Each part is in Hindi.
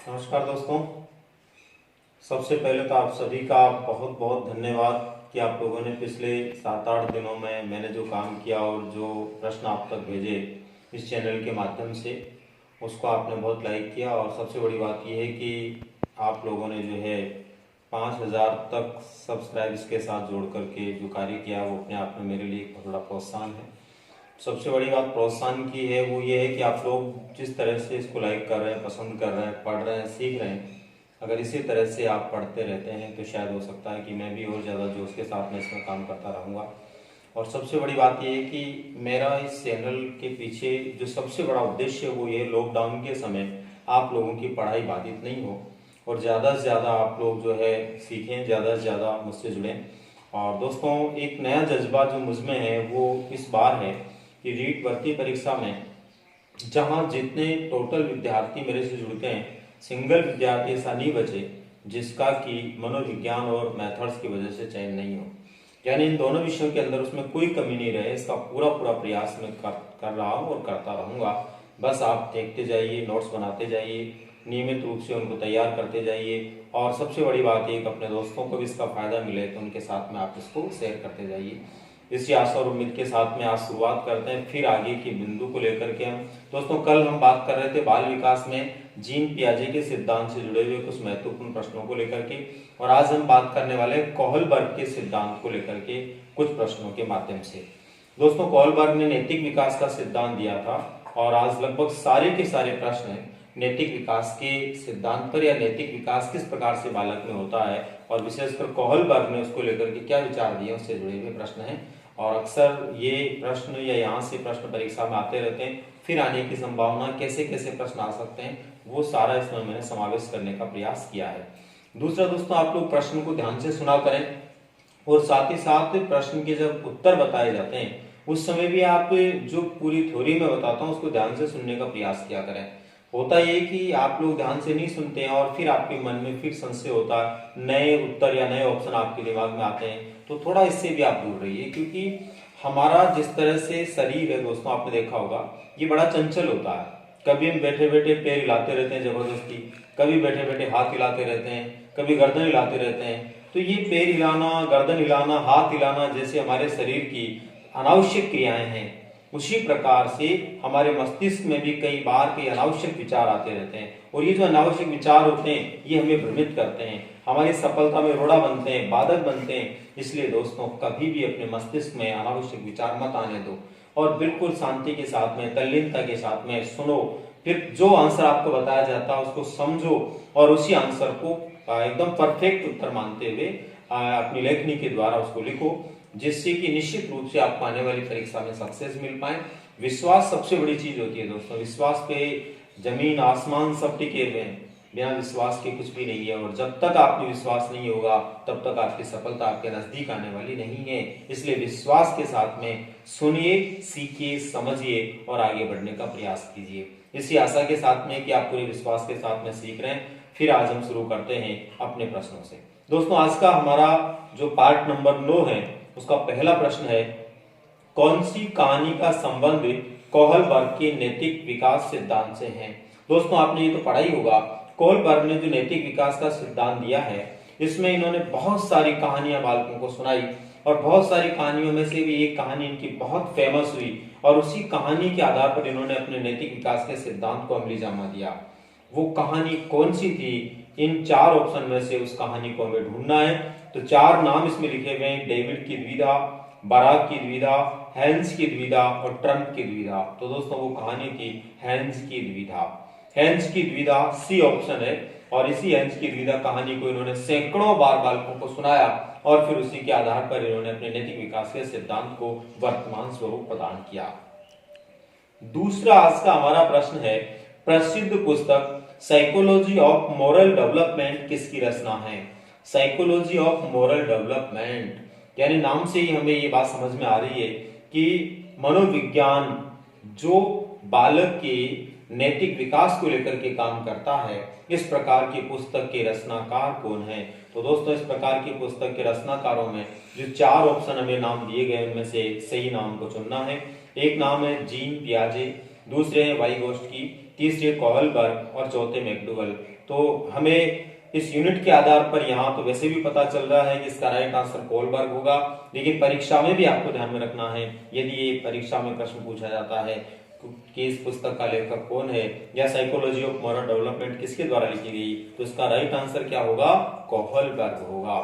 नमस्कार दोस्तों। सबसे पहले तो आप सभी का बहुत बहुत धन्यवाद कि आप लोगों ने पिछले 7-8 दिनों में मैंने जो काम किया और जो प्रश्न आप तक भेजे इस चैनल के माध्यम से, उसको आपने बहुत लाइक किया। और सबसे बड़ी बात यह है कि आप लोगों ने जो है 5,000 तक सब्सक्राइब इसके साथ जोड़ करके जो कार्य किया वो अपने आप में मेरे लिए एक बहुत बड़ा प्रोत्साहन है। सबसे बड़ी बात प्रोत्साहन की है वो ये है कि आप लोग जिस तरह से इसको लाइक कर रहे हैं, पसंद कर रहे हैं, पढ़ रहे हैं, सीख रहे हैं, अगर इसी तरह से आप पढ़ते रहते हैं तो शायद हो सकता है कि मैं भी और ज़्यादा जोश के साथ में इसमें काम करता रहूँगा। और सबसे बड़ी बात यह है कि मेरा इस चैनल के पीछे जो सबसे बड़ा उद्देश्य है वो ये, लॉकडाउन के समय आप लोगों की पढ़ाई बाधित नहीं हो और ज़्यादा से ज़्यादा आप लोग जो है सीखें, ज़्यादा से ज़्यादा मुझसे जुड़ें। और दोस्तों, एक नया जज्बा जो मुझ में है वो इस बार है कि रीट भर्ती परीक्षा में जहां जितने टोटल विद्यार्थी मेरे से जुड़ते हैं, सिंगल विद्यार्थी ऐसा नहीं बचे जिसका कि मनोविज्ञान और मैथड्स की वजह से चयन नहीं हो। यानी इन दोनों विषयों के अंदर उसमें कोई कमी नहीं रहे, इसका पूरा पूरा प्रयास मैं कर रहा हूँ और करता रहूँगा। बस आप देखते जाइए, नोट्स बनाते जाइए, नियमित रूप से उनको तैयार करते जाइए। और सबसे बड़ी बात ये कि अपने दोस्तों को भी इसका फायदा मिले तो उनके साथ में आप इसको शेयर करते जाइए। इसी आशा और उम्मीद के साथ में आज शुरुआत करते हैं फिर आगे की बिंदु को लेकर के। हम दोस्तों, कल हम बात कर रहे थे बाल विकास में जीन पियाजे के सिद्धांत से जुड़े हुए कुछ महत्वपूर्ण प्रश्नों को लेकर के, और आज हम बात करने वाले कोहलबर्ग के सिद्धांत को लेकर के कुछ प्रश्नों के माध्यम से। दोस्तों, कोहलबर्ग ने नैतिक विकास का सिद्धांत दिया था और आज लगभग सारे के सारे प्रश्न नैतिक विकास के सिद्धांत पर या नैतिक विकास किस प्रकार से बालक में होता है और विशेषकर कोहलबर्ग ने उसको लेकर के क्या विचार दिए उससे जुड़े हुए प्रश्न हैं। और अक्सर ये प्रश्न या यहाँ से प्रश्न परीक्षा में आते रहते हैं, फिर आने की संभावना, कैसे कैसे प्रश्न आ सकते हैं, वो सारा इसमें मैंने समावेश करने का प्रयास किया है। दूसरा दोस्तों, आप लोग प्रश्न को ध्यान से सुना करें और साथ ही साथ प्रश्न के जब उत्तर बताए जाते हैं उस समय भी आप जो पूरी थ्योरी में बताता हूँ उसको ध्यान से सुनने का प्रयास किया करें। होता ये कि आप लोग ध्यान से नहीं सुनते हैं और फिर आपके मन में फिर संशय होता है, नए उत्तर या नए ऑप्शन आपके दिमाग में आते हैं, तो थोड़ा इससे भी आप दूर रहिए। क्योंकि हमारा जिस तरह से शरीर है दोस्तों, आपने देखा होगा ये बड़ा चंचल होता है। कभी हम बैठे बैठे पैर हिलाते रहते हैं जबरदस्ती, कभी बैठे बैठे हाथ हिलाते रहते हैं, कभी गर्दन हिलाते रहते हैं। तो ये पैर हिलाना, गर्दन हिलाना, हाथ हिलाना जैसे हमारे शरीर की अनावश्यक क्रियाएं हैं, उसी प्रकार से हमारे मस्तिष्क में भी कई बार कई अनावश्यक विचार आते रहते हैं। और ये जो अनावश्यक विचार होते हैं ये हमें भ्रमित करते हैं, हमारी सफलता में रोड़ा बनते हैं, बाधक बनते हैं। इसलिए दोस्तों, कभी भी अपने मस्तिष्क में अनावश्यक विचार मत आने दो और बिल्कुल शांति के साथ में, तल्लीनता के साथ में सुनो। फिर जो आंसर आपको बताया जाता है उसको समझो और उसी आंसर को एकदम परफेक्ट उत्तर मानते हुए अपनी लेखनी के द्वारा उसको लिखो, जिससे कि निश्चित रूप से आपको आने वाली परीक्षा में सक्सेस मिल पाए। विश्वास सबसे बड़ी चीज होती है दोस्तों। विश्वास पे जमीन आसमान सब टिके हुए हैं, बिना विश्वास के कुछ भी नहीं है। और जब तक आप में विश्वास नहीं होगा तब तक आपकी सफलता आपके नजदीक आने वाली नहीं है। इसलिए विश्वास के साथ में सुनिए, सीखिए, समझिए और आगे बढ़ने का प्रयास कीजिए। इसी आशा के साथ में कि आप पूरे विश्वास के साथ में सीख रहे हैं, फिर आज हम शुरू करते हैं अपने प्रश्नों से। दोस्तों, आज का हमारा जो पार्ट नंबर 9 है उसका पहला प्रश्न है, कौन सी कहानी का संबंध कोहलबर्ग के नैतिक विकास सिद्धांत से है। दोस्तों, आपने ये तो पढ़ा ही होगा, कोहलबर्ग ने जो नैतिक विकास का सिद्धांत दिया है इसमें इन्होंने बहुत सारी कहानियां बालकों को सुनाई और बहुत सारी कहानियों में से भी एक कहानी इनकी बहुत फेमस हुई और उसी कहानी के आधार पर इन्होंने अपने नैतिक विकास के सिद्धांत को अमली जामा दिया। वो कहानी कौन सी थी? इन 4 ऑप्शन में से उस कहानी को हमें ढूंढना है। तो 4 नाम इसमें लिखे हुए हैं, डेविड की द्विधा, बराक की द्विधा, हैंस की द्विधा और ट्रम्प की द्विधा। तो दोस्तों, वो कहानी थी हैंस की द्विधा। हैंस की द्विधा सी ऑप्शन है और इसी हैंस की द्विधा कहानी को इन्होंने सैकड़ों बार बालकों को सुनाया और फिर उसी के आधार पर इन्होंने अपने नैतिक विकास के सिद्धांत को वर्तमान स्वरूप प्रदान किया। दूसरा आज का हमारा प्रश्न है, प्रसिद्ध पुस्तक साइकोलॉजी ऑफ मोरल डेवलपमेंट किसकी रचना है। साइकोलॉजी ऑफ मोरल डेवलपमेंट, यानी नाम से ही हमें ये बात समझ में आ रही है कि मनोविज्ञान जो बालक के नैतिक विकास को लेकर के काम करता है, इस प्रकार की पुस्तक के रचनाकार कौन है। तो दोस्तों, इस प्रकार की पुस्तक के रचनाकारों में जो 4 ऑप्शन हमें नाम दिए गए उनमें से सही नाम को चुनना है। एक नाम है जीन पियाजे, दूसरे हैं वाइगोस्की, तीसरे कोहलबर्ग और चौथे मैकडूगल। तो हमें इस यूनिट के आधार पर यहाँ तो वैसे भी पता चल रहा है कि इसका राइट आंसर कोहलबर्ग होगा, लेकिन परीक्षा में भी आपको ध्यान में रखना है, यदि ये परीक्षा में प्रश्न पूछा जाता है कि इस पुस्तक का लेखक कौन है या साइकोलॉजी ऑफ मॉरल डेवलपमेंट किसके द्वारा लिखी गई, तो इसका राइट आंसर क्या होगा, कोहलबर्ग होगा।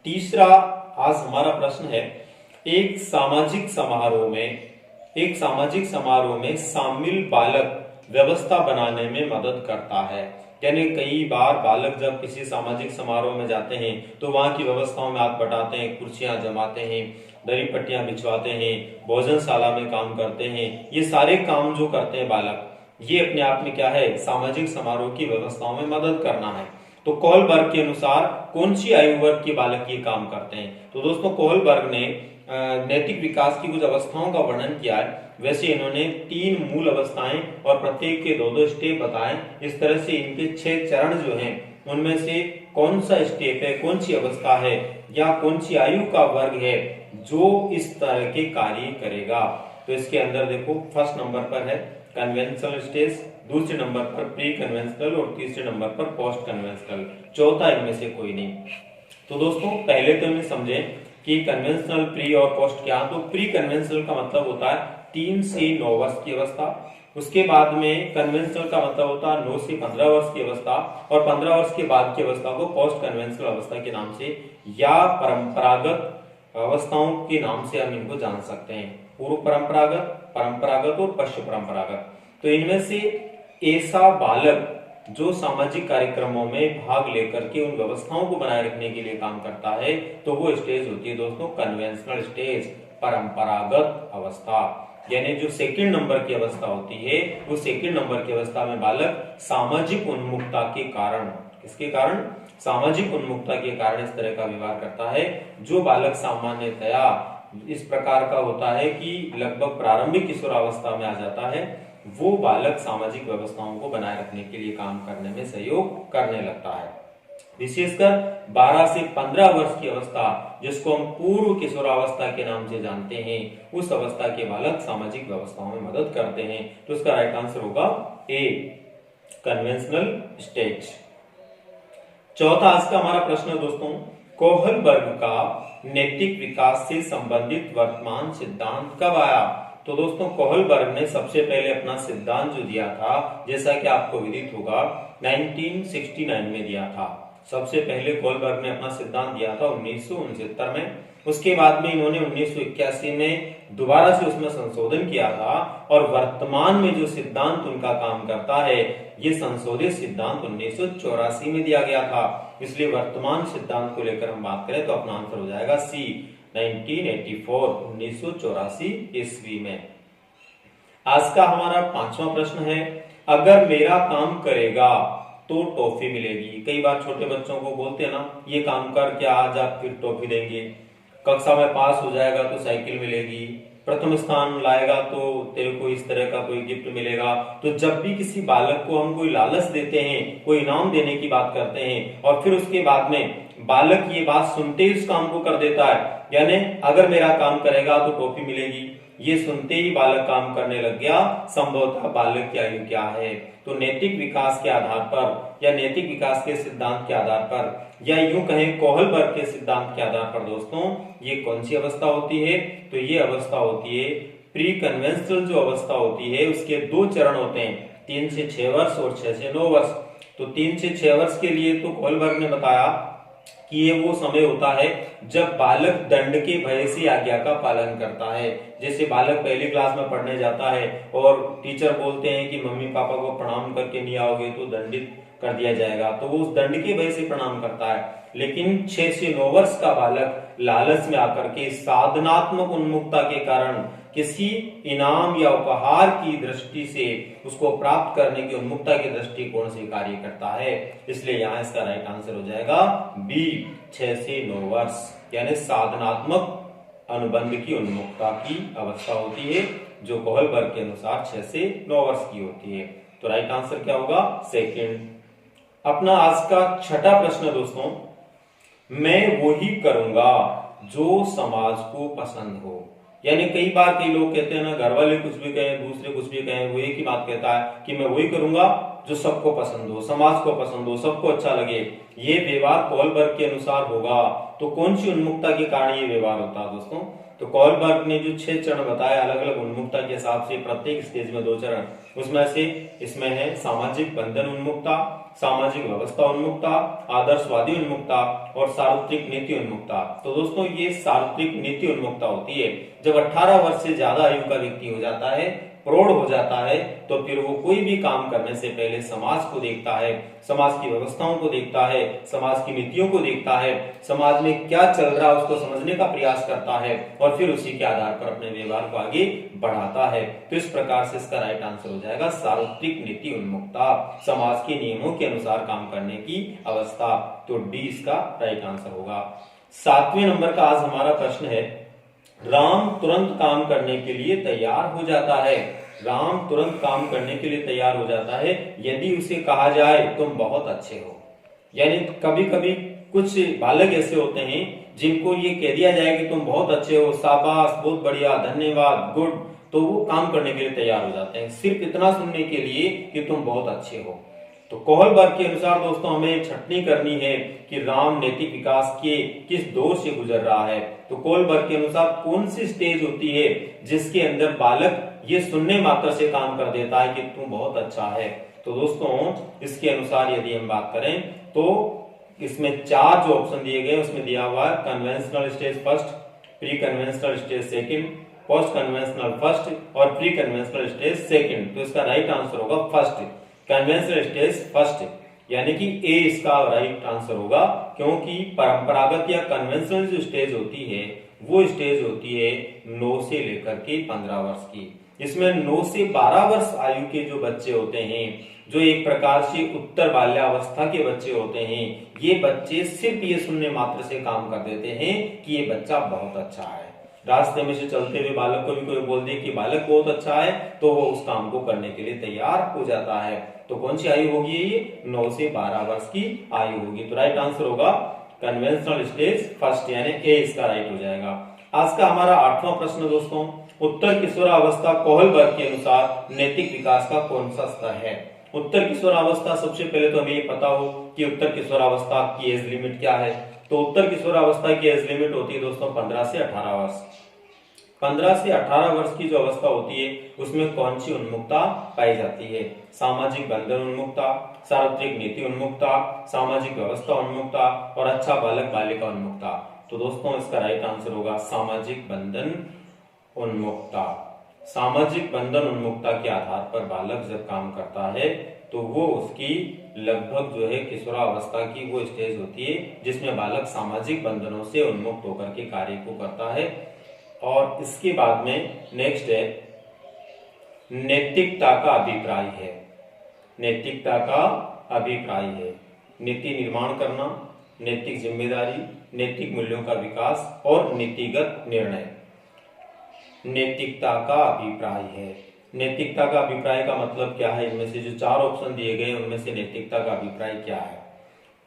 तीसरा आज हमारा प्रश्न है, एक सामाजिक समारोह में शामिल बालक व्यवस्था बनाने में मदद करता है। यानी कई बार बालक जब किसी सामाजिक समारोह में जाते हैं तो वहां की व्यवस्थाओं में हाथ बटाते हैं, कुर्सियां जमाते हैं, दरी पट्टियां बिछवाते हैं, भोजनशाला में काम करते हैं। ये सारे काम जो करते हैं बालक, ये अपने आप में क्या है, सामाजिक समारोह की व्यवस्थाओं में मदद करना है। तो कोहलबर्ग के अनुसार कौन सी आयु वर्ग के बालक ये काम करते हैं? तो दोस्तों कोहलबर्ग ने नैतिक विकास की कुछ अवस्थाओं का वर्णन किया है। वैसे इन्होंने 3 मूल अवस्थाएं और प्रत्येक के 2-2 स्टेप बताए। इस तरह से इनके 6 चरण जो हैं, उनमें से कौन सा स्टेप है, कौन सी अवस्था है या कौन सी आयु का वर्ग है जो इस तरह के कार्य करेगा। तो इसके अंदर देखो, फर्स्ट नंबर पर है कन्वेंशनल स्टेज, दूसरे नंबर पर प्री कन्वेंशनल और तीसरे नंबर पर पोस्ट कन्वेंशनल, चौथा इनमें से कोई नहीं। तो दोस्तों पहले तो हमें समझें कि कन्वेंशनल, प्री और पोस्ट क्या। तो प्री कन्वेंशनल का मतलब होता है 3 से 9 वर्ष की अवस्था। उसके बाद में कन्वेंशनल का मतलब होता है 9 से 15 वर्ष की अवस्था, और 15 वर्ष के बाद की अवस्था को पोस्ट कन्वेंशनल अवस्था के नाम से या परंपरागत अवस्थाओं के नाम से हम इनको जान सकते हैं। पूर्व परंपरागत, परंपरागत और पश्चिम परंपरागत। तो इनमें से ऐसा बालक जो सामाजिक कार्यक्रमों में भाग लेकर के उन व्यवस्थाओं को बनाए रखने के लिए काम करता है, तो वो स्टेज होती है दोस्तों कन्वेंशनल स्टेज, परंपरागत अवस्था। यानी जो सेकंड नंबर की अवस्था होती है, वो सेकंड नंबर की अवस्था में बालक सामाजिक उन्मुखता के कारण, किसके कारण, सामाजिक उन्मुखता के कारण इस तरह का व्यवहार करता है। जो बालक सामान्यतया इस प्रकार का होता है कि लगभग प्रारंभिक किशोरावस्था में आ जाता है, वो बालक सामाजिक व्यवस्थाओं को बनाए रखने के लिए काम करने में सहयोग करने लगता है। विशेषकर 12 से 15 वर्ष की अवस्था, जिसको हम पूर्व किशोरावस्था के नाम से जानते हैं, उस अवस्था के बालक सामाजिक व्यवस्थाओं में मदद करते हैं। तो इसका राइट आंसर होगा ए, कन्वेंशनल स्टेज। चौथा आज का हमारा प्रश्न है दोस्तों, कोहलबर्ग का नैतिक विकास से संबंधित वर्तमान सिद्धांत कब आया? तो दोस्तों कोहलबर्ग ने सबसे पहले अपना सिद्धांत जो दिया था, जैसा कि आपको विदित होगा, 1969 में दिया था। सबसे पहले कोहलबर्ग ने अपना सिद्धांत दिया था 1969 में। उसके बाद में इन्होंने 1981 में दोबारा से उसमें संशोधन किया था, और वर्तमान में जो सिद्धांत उनका काम करता है, ये संशोधित सिद्धांत 1984 में दिया गया था। इसलिए वर्तमान सिद्धांत को लेकर हम बात करें तो अपना आंसर हो जाएगा सी, 1984 ईस्वी में। आज का हमारा 5वां प्रश्न है, अगर मेरा काम करेगा तो टॉफी मिलेगी। कई बार छोटे बच्चों को बोलते हैं ना, ये काम कर क्या आज आप फिर टॉफी देंगे, कक्षा में पास हो जाएगा तो साइकिल मिलेगी, प्रथम स्थान लाएगा तो तेरे को इस तरह का कोई गिफ्ट मिलेगा। तो जब भी किसी बालक को हम कोई लालच देते हैं, कोई इनाम देने की बात करते हैं, और फिर उसके बाद में बालक ये बात सुनते ही उस काम को कर देता है, यानी अगर मेरा काम करेगा तो टॉफी मिलेगी, ये सुनते ही बालक काम करने लग गया, संभवतः बालक की आयु क्या है? तो नैतिक विकास के आधार पर या नैतिक विकास के सिद्धांत के आधार पर, या यूं कहें कोहलबर्ग के सिद्धांत के आधार पर दोस्तों, ये कौन सी अवस्था होती है? तो ये अवस्था होती है प्री कन्वेंशनल जो अवस्था होती है, उसके 2 चरण होते हैं, 3 से 6 वर्ष और 6 से 9 वर्ष। तो 3 से 6 वर्ष के लिए तो कोहलबर्ग ने बताया कि ये वो समय होता है जब बालक दंड के भय से आज्ञा का पालन करता है। जैसे बालक पहली क्लास में पढ़ने जाता है और टीचर बोलते हैं कि मम्मी पापा को प्रणाम करके नहीं आओगे तो दंडित कर दिया जाएगा, तो वो उस दंड के भय से प्रणाम करता है। लेकिन 6 से 9 वर्ष का बालक लालच में आकर के साधनात्मक उन्मुखता के कारण किसी इनाम या उपहार की दृष्टि से उसको प्राप्त करने की उन्मुखता के दृष्टिकोण से कार्य करता है। इसलिए यहाँ इसका राइट आंसर हो जाएगा बी, 6 से 9 वर्ष, यानी साधनात्मक अनुबंध की उन्मुखता की अवस्था होती है, जो कोहलबर्ग के अनुसार 6 से 9 वर्ष की होती है। तो राइट आंसर क्या होगा? सेकंड। अपना आज का छठा प्रश्न दोस्तों, मैं वही करूंगा जो समाज को पसंद हो। यानी कई बार कई लोग कहते हैं ना, घर वाले कुछ भी कहें, दूसरे कुछ भी कहें, वो एक ही बात कहता है कि मैं वही करूंगा जो सबको पसंद हो, समाज को पसंद हो, सबको अच्छा लगे, ये व्यवहार कोहलबर्ग के अनुसार होगा। तो कौन सी उन्मुखता के कारण ये व्यवहार होता है दोस्तों? तो कोहलबर्ग ने जो 6 चरण बताए अलग अलग उन्मुखता के हिसाब से, प्रत्येक स्टेज में 2 चरण, उसमें से इसमें है सामाजिक बंधन उन्मुखता, सामाजिक व्यवस्था उन्मुखता, आदर्शवादी उन्मुखता और सार्वत्रिक नीति उन्मुखता। तो दोस्तों ये सार्वत्रिक नीति उन्मुखता होती है जब 18 वर्ष से ज्यादा आयु का व्यक्ति हो जाता है, प्रौढ़ हो जाता है, तो फिर वो कोई भी काम करने से पहले समाज को देखता है, समाज की व्यवस्थाओं को देखता है, समाज की नीतियों को देखता है, समाज में क्या चल रहा है उसको समझने का प्रयास करता है और फिर उसी के आधार पर अपने व्यवहार को आगे बढ़ाता है। तो इस प्रकार से इसका राइट आंसर हो जाएगा सार्वत्रिक नीति उन्मुखता, समाज के नियमों के अनुसार काम करने की अवस्था। तो डी इसका राइट आंसर होगा। 7वें नंबर का आज हमारा प्रश्न है, राम तुरंत काम करने के लिए तैयार हो जाता है। राम तुरंत काम करने के लिए तैयार हो जाता है यदि उसे कहा जाए तुम बहुत अच्छे हो। यानी कभी कभी कुछ बालक ऐसे होते हैं जिनको ये कह दिया जाए कि तुम बहुत अच्छे हो, शाबाश, बहुत बढ़िया, धन्यवाद, गुड, तो वो काम करने के लिए तैयार हो जाते हैं सिर्फ इतना सुनने के लिए कि तुम बहुत अच्छे हो। तो कोहलबर्ग के अनुसार दोस्तों हमें छटनी करनी है कि राम नैतिक विकास के किस दौर से गुजर रहा है। तो कोहलबर्ग के अनुसार कौन सी स्टेज होती है जिसके अंदर बालक ये सुनने मात्र से काम कर देता है कि तू बहुत अच्छा है। तो दोस्तों इसके अनुसार यदि हम बात करें तो इसमें 4 जो ऑप्शन दिए गए उसमें दिया हुआ है conventional stage first, pre conventional stage second, post conventional first और प्री कन्वेंशनल स्टेज सेकंड। तो इसका राइट आंसर होगा फर्स्ट, कन्वेंशनल स्टेज फर्स्ट, यानी कि ए इसका राइट आंसर होगा। क्योंकि परंपरागत या कन्वेंशनल जो स्टेज होती है वो स्टेज होती है 9 से लेकर के 15 वर्ष की। इसमें 9 से 12 वर्ष आयु के जो बच्चे होते हैं, जो एक प्रकार से उत्तर बाल्यावस्था के बच्चे होते हैं, ये बच्चे सिर्फ ये सुनने मात्र से काम कर देते हैं कि ये बच्चा बहुत अच्छा है। रास्ते में से चलते हुए बालक को भी कोई बोल दे कि बालक बहुत अच्छा है तो वो उस काम को करने के लिए तैयार हो जाता है। तो कौन सी आयु होगी? ये 9 से 12 वर्ष की आयु होगी। तो राइट आंसर होगा कन्वेंशनल स्टेज फर्स्ट, यानी ए इसका राइट हो जाएगा। आज का हमारा 8वां प्रश्न दोस्तों, उत्तर किशोरावस्था कोहलबर्ग के अनुसार नैतिक विकास का कौन सा स्तर है? उत्तर किशोरावस्था, सबसे पहले तो हमें ये पता हो कि उत्तर किशोरावस्था की एज लिमिट क्या है। तो उत्तर किशोरावस्था की एज लिमिट होती है दोस्तों 15 से 18 वर्ष। 15 से 18 वर्ष की जो अवस्था होती है उसमें कौन सी उन्मुखता पाई जाती है? सामाजिक बंधन उन्मुखता, सार्वत्रिक नीति उन्मुखता, सामाजिक व्यवस्था उन्मुखता और अच्छा बालक बालिका उन्मुखता। तो दोस्तों इसका राइट आंसर होगा सामाजिक बंधन उन्मुखता। सामाजिक बंधन उन्मुखता के आधार पर बालक जब काम करता है तो वो उसकी लगभग जो है किशोरावस्था की वो स्टेज होती है जिसमें बालक सामाजिक बंधनों से उन्मुक्त होकर के कार्य को करता है। और इसके बाद में नेक्स्ट है नैतिकता का अभिप्राय है। नैतिकता का अभिप्राय है नीति निर्माण करना, नैतिक जिम्मेदारी, नैतिक मूल्यों का विकास और नीतिगत निर्णय। नैतिकता का अभिप्राय है। नैतिकता का अभिप्राय का मतलब क्या है? इनमें से जो 4 ऑप्शन दिए गए उनमें से नैतिकता का अभिप्राय क्या है?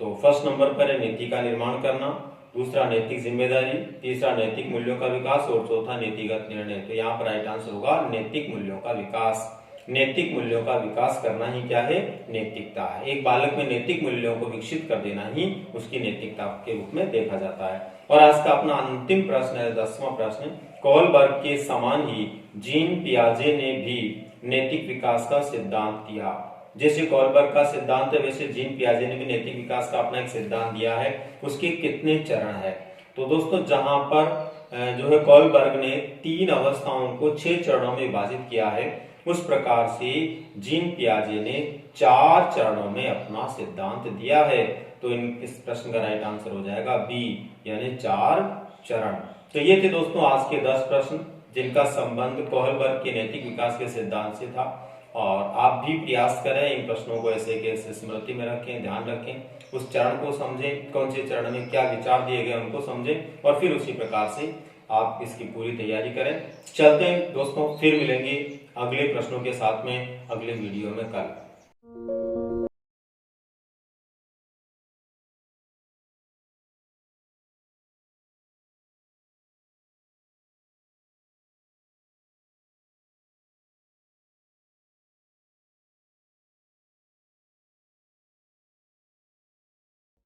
तो फर्स्ट नंबर पर है नीति का निर्माण करना, दूसरा नैतिक जिम्मेदारी, तीसरा नैतिक मूल्यों का विकास और चौथा नीतिगत निर्णय। तो यहाँ पर राइट आंसर होगा नैतिक मूल्यों का विकास। नैतिक मूल्यों का विकास करना ही क्या है? नैतिकता है। एक बालक में नैतिक मूल्यों को विकसित कर देना ही उसकी नैतिकता के रूप में देखा जाता है। और आज का अपना अंतिम प्रश्न है 10वां प्रश्न, कोहलबर्ग के समान ही जीन पियाजे ने भी नैतिक विकास का सिद्धांत दिया। जैसे कोहलबर्ग का सिद्धांत है वैसे जीन पियाजे ने भी नैतिक विकास का अपना एक सिद्धांत दिया है। उसके कितने चरण है? तो दोस्तों जहां पर जो है कोहलबर्ग ने 3 अवस्थाओं को 6 चरणों में विभाजित किया है, उस प्रकार से जीन पियाजे ने 4 चरणों में अपना सिद्धांत दिया है। तो इस प्रश्न का राइट आंसर हो जाएगा बी, यानी 4 चरण। तो ये थे दोस्तों आज के 10 प्रश्न जिनका संबंध कोहलबर्ग के नैतिक विकास के सिद्धांत से था। और आप भी प्रयास करें इन प्रश्नों को ऐसे कैसे स्मृति में रखें, ध्यान रखें, उस चरण को समझें, कौन से चरण में क्या विचार दिए गए उनको समझें और फिर उसी प्रकार से आप इसकी पूरी तैयारी करें। चलते हैं दोस्तों, फिर मिलेंगे अगले प्रश्नों के साथ में अगले वीडियो में कल।